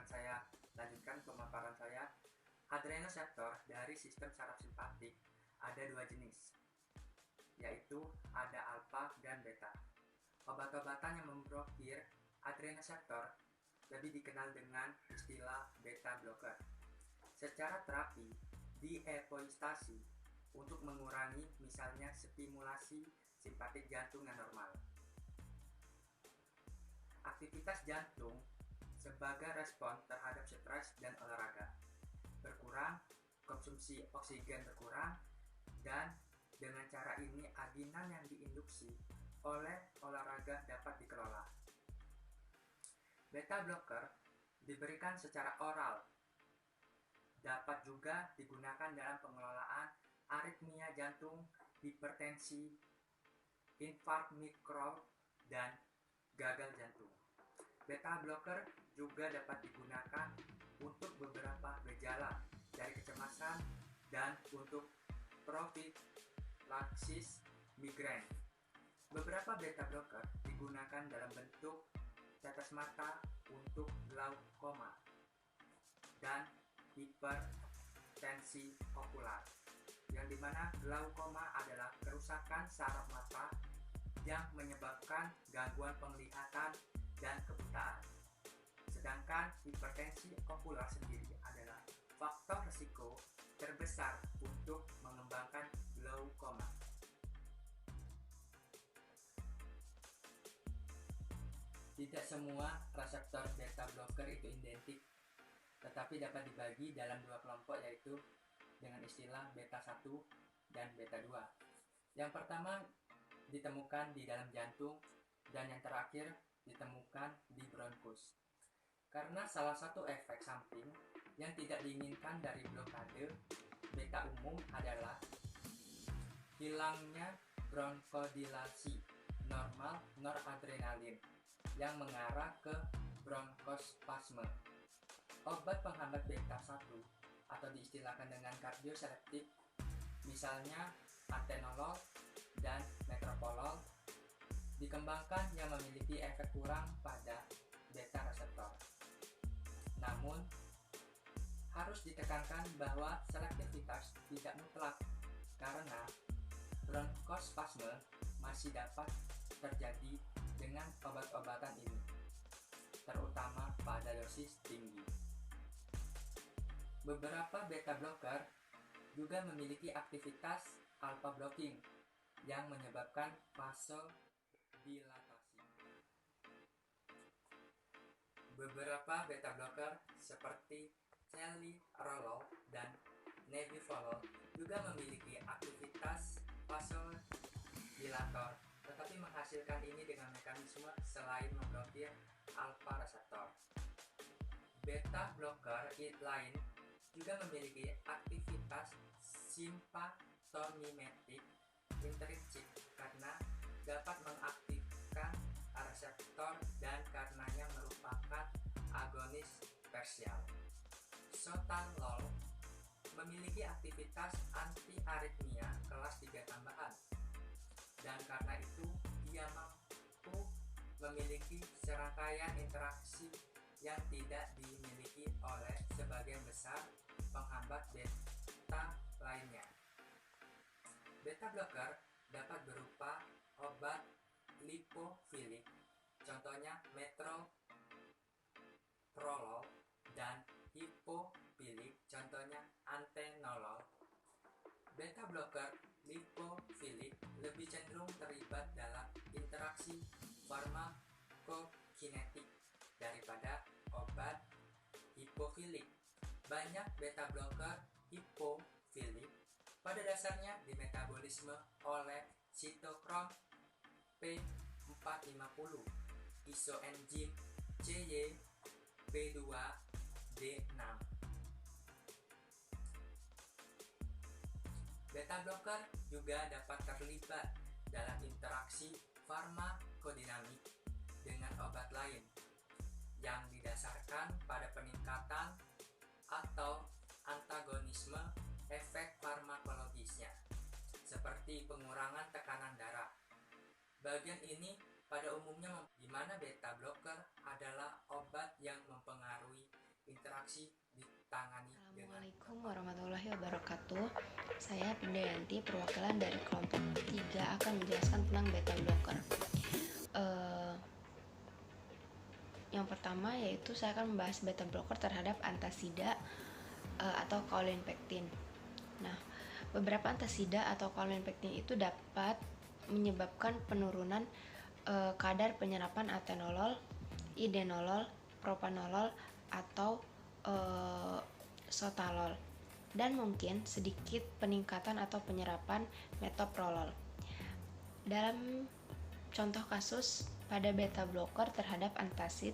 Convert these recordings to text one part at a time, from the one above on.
akan saya lanjutkan pemaparan saya. Adrenoseptor dari sistem saraf simpatik ada dua jenis, yaitu ada alfa dan beta. Obat-obatan yang memblokir adrenoseptor lebih dikenal dengan istilah beta blocker. Secara terapi, diepoistasi untuk mengurangi misalnya stimulasi simpatik jantung yang normal. Aktivitas jantung sebagai respon terhadap stres dan olahraga berkurang, konsumsi oksigen berkurang, dan dengan cara ini aginan yang diinduksi oleh olahraga dapat dikelola. Beta blocker diberikan secara oral, dapat juga digunakan dalam pengelolaan aritmia jantung, hipertensi, infark mikro, dan gagal jantung. Beta blocker juga dapat digunakan untuk beberapa gejala dari kecemasan dan untuk profilaksis migrain. Beberapa beta blocker digunakan dalam bentuk tetes mata untuk glaukoma dan hipertensi okular, yang dimana glaukoma adalah kerusakan saraf mata yang menyebabkan gangguan penglihatan dan kebutaan. Sedangkan hipertensi okular sendiri adalah faktor risiko terbesar untuk mengembangkan glaukoma. Tidak semua reseptor beta blocker itu identik, tetapi dapat dibagi dalam dua kelompok, yaitu dengan istilah beta 1 dan beta 2. Yang pertama ditemukan di dalam jantung dan yang terakhir ditemukan di bronkus. Karena salah satu efek samping yang tidak diinginkan dari blokade beta umum adalah hilangnya bronkodilasi normal noradrenalin yang mengarah ke bronkospasme. Obat penghambat beta 1 atau diistilahkan dengan kardioselektif, misalnya atenolol dan metoprolol, dikembangkan yang memiliki efek kurang pada beta reseptor. Namun, harus ditekankan bahwa selektivitas tidak mutlak karena bronkospasme masih dapat terjadi dengan obat-obatan ini, terutama pada dosis tinggi. Beberapa beta blocker juga memiliki aktivitas alpha blocking yang menyebabkan vasodilatasi. Beberapa beta blocker seperti celiprolol dan nebivolol juga memiliki aktivitas vasodilator, tetapi menghasilkan ini dengan mekanisme selain memblokir alpha reseptor. Beta blocker lain juga memiliki aktivitas simpatomimetik intrinsik karena dapat mengaktifkan reseptor dan karenanya merupakan agonis parsial. Sotalol memiliki aktivitas anti-aritmia kelas 3 tambahan, dan karena itu dia mampu memiliki serangkaian interaksi yang tidak dimiliki oleh sebagian besar penghambat beta lainnya. Beta blocker dapat berupa obat lipofilik, contohnya metoprolol, dan hipofilik, contohnya atenolol. Beta blocker lipofilik lebih cenderung terlibat dalam interaksi farmakokinetik daripada obat hipofilik. Banyak beta blocker hipofilik pada dasarnya dimetabolisme oleh sitokrom P450, isoenzim CYP2D6. Beta blocker juga dapat terlibat dalam interaksi farmakodinamik dengan obat lain yang didasarkan pada peningkatan atau antagonisme efek farmakologisnya, seperti pengurangan tekanan darah. Bagian ini pada umumnya di mana beta blocker adalah obat yang mempengaruhi interaksi ditangani dengan Assalamualaikum warahmatullahi wabarakatuh. Saya Pindayanti, perwakilan dari kelompok 3 akan menjelaskan tentang beta blocker. Yang pertama yaitu saya akan membahas beta blocker terhadap antasida atau kaulinpektin. Nah, beberapa antasida atau kaulinpektin itu dapat menyebabkan penurunan kadar penyerapan atenolol, idenolol, propanolol atau sotalol, dan mungkin sedikit peningkatan atau penyerapan metoprolol. Dalam contoh kasus pada beta blocker terhadap antasid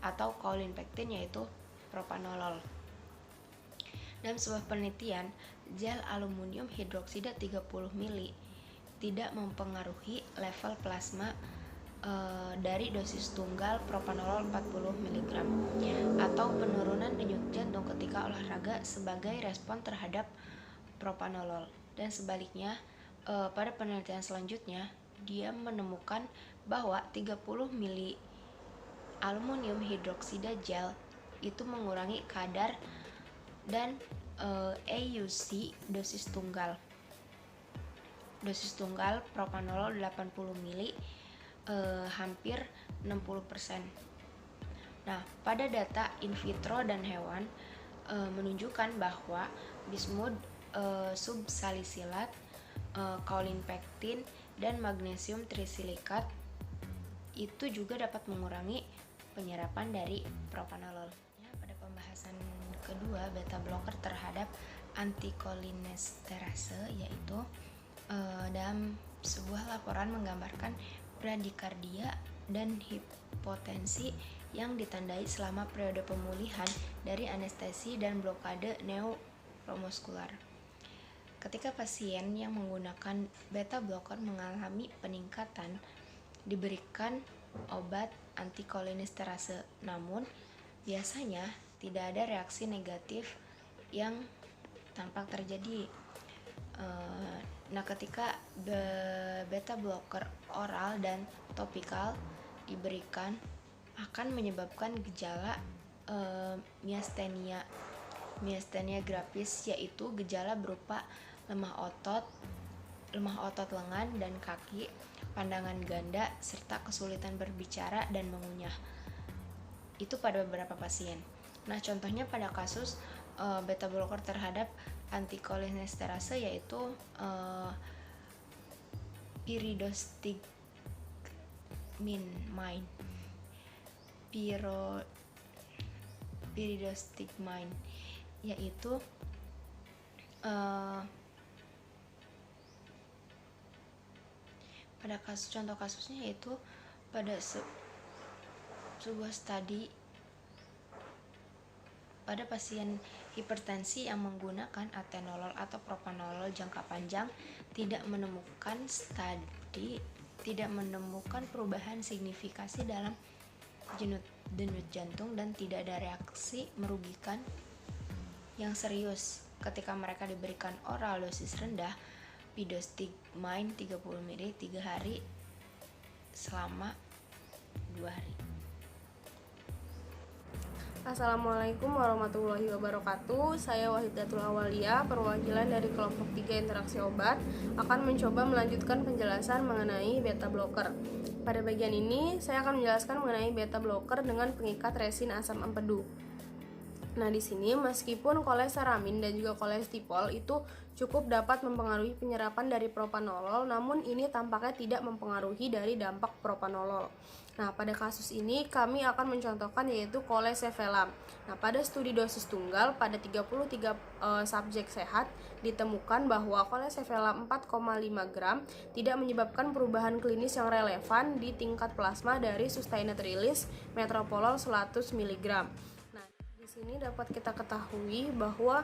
atau kaulinpektin yaitu propanolol. Dalam sebuah penelitian, gel aluminium hidroksida 30 mili tidak mempengaruhi level plasma dari dosis tunggal propanolol 40 mg atau penurunan denyut jantung ketika olahraga sebagai respon terhadap propanolol. Dan sebaliknya, pada penelitian selanjutnya dia menemukan bahwa 30 mili aluminium hidroksida gel itu mengurangi kadar dan AUC dosis tunggal propanolol 80 mili hampir 60%. Nah, pada data in vitro dan hewan menunjukkan bahwa bismut subsalisilat, kaulinpektin, dan magnesium trisilikat itu juga dapat mengurangi penyerapan dari propanolol. Pada pembahasan kedua, beta blocker terhadap antikolinesterase yaitu dalam sebuah laporan menggambarkan bradikardia dan hipotensi yang ditandai selama periode pemulihan dari anestesi dan blokade neuromuskular. Ketika pasien yang menggunakan beta blocker mengalami peningkatan, diberikan obat antikolinesterase, namun biasanya tidak ada reaksi negatif yang tampak terjadi. Nah, ketika beta blocker oral dan topikal diberikan akan menyebabkan gejala miastenia gravis, yaitu gejala berupa lemah otot lengan dan kaki, pandangan ganda, serta kesulitan berbicara dan mengunyah. Itu pada beberapa pasien. Nah, contohnya pada kasus beta blocker terhadap antikolinesterase yaitu pyridostigmine, yaitu pada contoh kasusnya yaitu pada sebuah studi pada pasien hipertensi yang menggunakan atenolol atau propanolol jangka panjang tidak menemukan perubahan signifikasi dalam denyut jantung dan tidak ada reaksi merugikan yang serius ketika mereka diberikan oral dosis rendah pyridostigmine 30 ml 3 hari selama 2 hari. Assalamualaikum warahmatullahi wabarakatuh. Saya Wahidatul Awalia, perwakilan dari kelompok 3 interaksi obat, akan mencoba melanjutkan penjelasan mengenai beta blocker. Pada bagian ini, saya akan menjelaskan mengenai beta blocker dengan pengikat resin asam empedu. Nah, di sini meskipun kolesteramin dan juga kolestipol itu cukup dapat mempengaruhi penyerapan dari propanolol, namun ini tampaknya tidak mempengaruhi dari dampak propanolol. Nah, pada kasus ini kami akan mencontohkan yaitu kolesevelam. Nah, pada studi dosis tunggal pada 33 subjek sehat ditemukan bahwa kolesevelam 4,5 gram tidak menyebabkan perubahan klinis yang relevan di tingkat plasma dari sustained release metoprolol 100 mg. Nah, di sini dapat kita ketahui bahwa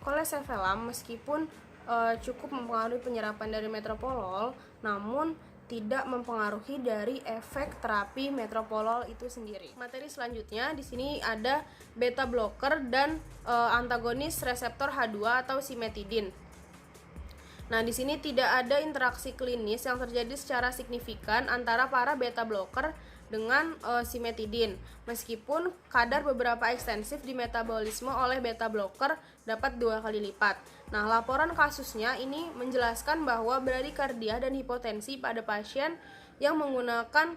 kolesevelam meskipun cukup mempengaruhi penyerapan dari metoprolol, namun tidak mempengaruhi dari efek terapi metoprolol itu sendiri. Materi selanjutnya di sini ada beta blocker dan antagonis reseptor H2 atau simetidin. Nah, di sini tidak ada interaksi klinis yang terjadi secara signifikan antara para beta blocker dengan simetidin, meskipun kadar beberapa ekstensif di metabolisme oleh beta blocker dapat 2 kali lipat. Nah, laporan kasusnya ini menjelaskan bahwa bradikardia dan hipotensi pada pasien yang menggunakan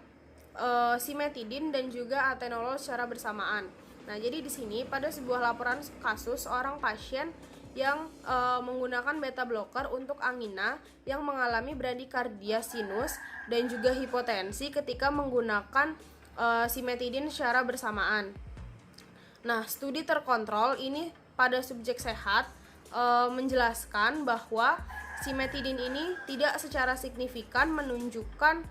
simetidin dan juga atenolol secara bersamaan. Nah, jadi di sini pada sebuah laporan kasus seorang pasien yang menggunakan beta blocker untuk angina yang mengalami bradikardia sinus dan juga hipotensi ketika menggunakan simetidin secara bersamaan. Nah, studi terkontrol ini pada subjek sehat menjelaskan bahwa simetidin ini tidak secara signifikan menunjukkan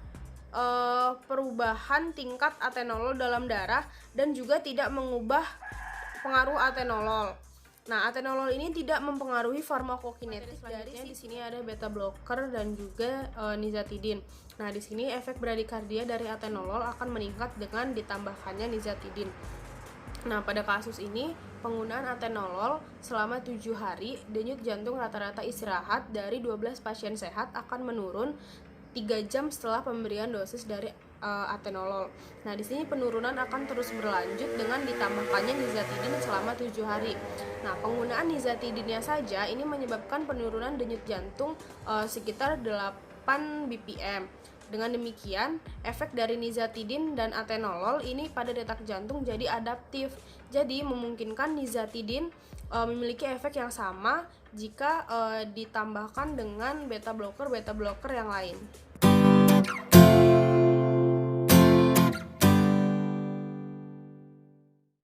perubahan tingkat atenolol dalam darah dan juga tidak mengubah pengaruh atenolol. Nah, atenolol ini tidak mempengaruhi farmakokinetik. Selanjutnya di sini ada beta blocker dan juga nizatidin. Nah, di sini efek bradikardia dari atenolol akan meningkat dengan ditambahkannya nizatidin. Nah, pada kasus ini penggunaan atenolol selama 7 hari, denyut jantung rata-rata istirahat dari 12 pasien sehat akan menurun 3 jam setelah pemberian dosis dari atenolol. Nah, di sini penurunan akan terus berlanjut dengan ditambahkannya nizatidin selama 7 hari. Nah, penggunaan nizatidinnya saja ini menyebabkan penurunan denyut jantung sekitar 8 bpm. Dengan demikian, efek dari nizatidin dan atenolol ini pada detak jantung jadi adaptif. Jadi memungkinkan nizatidin memiliki efek yang sama jika ditambahkan dengan beta blocker yang lain.